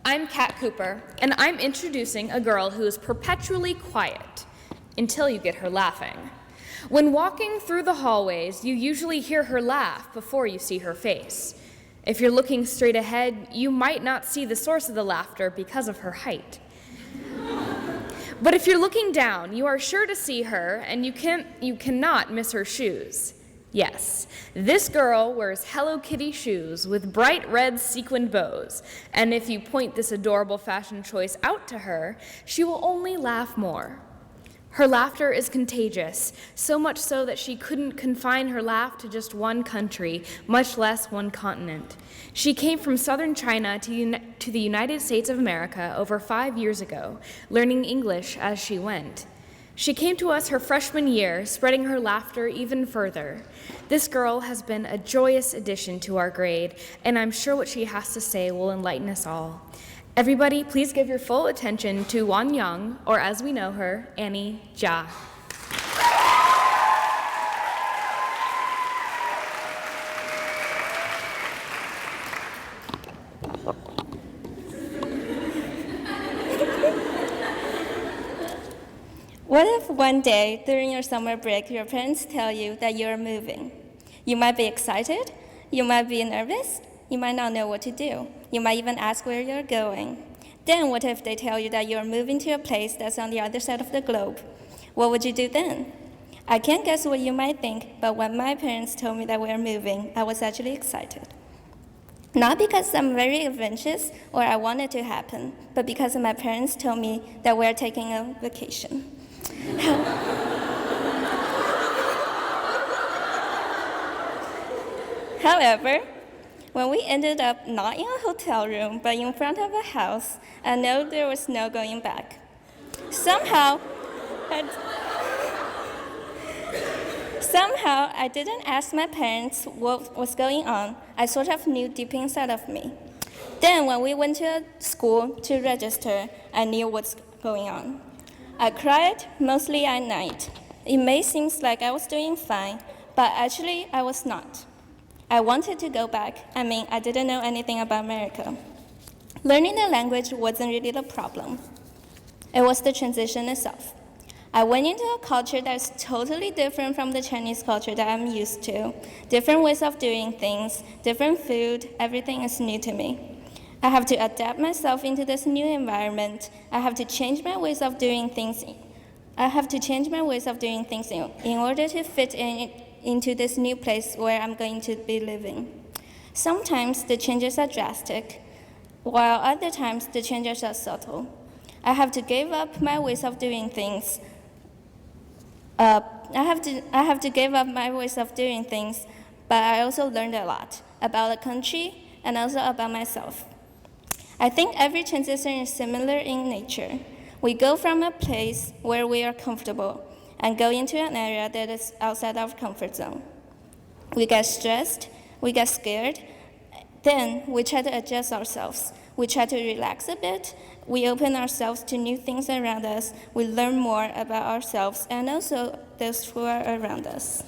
I'm Kat Cooper, and I'm introducing a girl who is perpetually quiet until you get her laughing. When walking through the hallways, you usually hear her laugh before you see her face. If you're looking straight ahead, you might not see the source of the laughter because of her height. But if you're looking down, you are sure to see her, and you cannot miss her shoes. Yes, this girl wears Hello Kitty shoes with bright red sequined bows, and if you point this adorable fashion choice out to her, she will only laugh more. Her laughter is contagious, so much so that she couldn't confine her laugh to just one country, much less one continent. She came from southern China to the United States of America over 5 years ago, learning English as she went. She came to us her freshman year, spreading her laughter even further. This girl has been a joyous addition to our grade, and I'm sure what she has to say will enlighten us all. Everybody, please give your full attention to Wan Yang, or as we know her, Annie Jia. What if one day during your summer break your parents tell you that you're moving? You might be excited, you might be nervous, you might not know what to do. You might even ask where you're going. Then what if they tell you that you're moving to a place that's on the other side of the globe? What would you do then? I can't guess what you might think, but when my parents told me that we're moving, I was actually excited. Not because I'm very adventurous or I want it to happen, but because my parents told me that we're taking a vacation. However, when we ended up not in a hotel room, but in front of a house, I know there was no going back. Somehow, I didn't ask my parents what was going on. I sort of knew deep inside of me. Then when we went to a school to register, I knew what's going on. I cried mostly at night. It may seem like I was doing fine, but actually I was not. I wanted to go back. I didn't know anything about America. Learning the language wasn't really the problem. It was the transition itself. I went into a culture that's totally different from the Chinese culture that I'm used to. Different ways of doing things, different food, everything is new to me. I have to adapt myself into this new environment. I have to change my ways of doing things. In order to fit into this new place where I'm going to be living. Sometimes the changes are drastic, while other times the changes are subtle. I have to give up my ways of doing things. I have to give up my ways of doing things, but I also learned a lot about the country and also about myself. I think every transition is similar in nature. We go from a place where we are comfortable and go into an area that is outside our comfort zone. We get stressed, we get scared, then we try to adjust ourselves. We try to relax a bit, we open ourselves to new things around us, we learn more about ourselves and also those who are around us.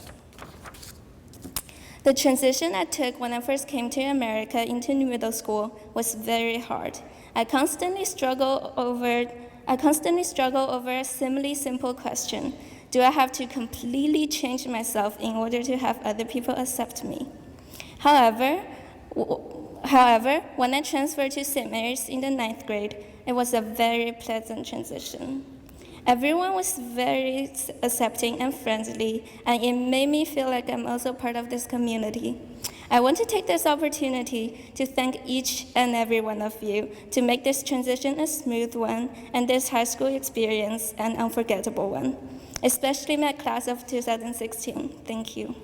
The transition I took when I first came to America into middle school was very hard. I constantly struggle over a seemingly simple question. Do I have to completely change myself in order to have other people accept me? However, when I transferred to St. Mary's in the 9th grade, it was a very pleasant transition. Everyone was very accepting and friendly, and it made me feel like I'm also part of this community. I want to take this opportunity to thank each and every one of you to make this transition a smooth one and this high school experience an unforgettable one, especially my class of 2016. Thank you.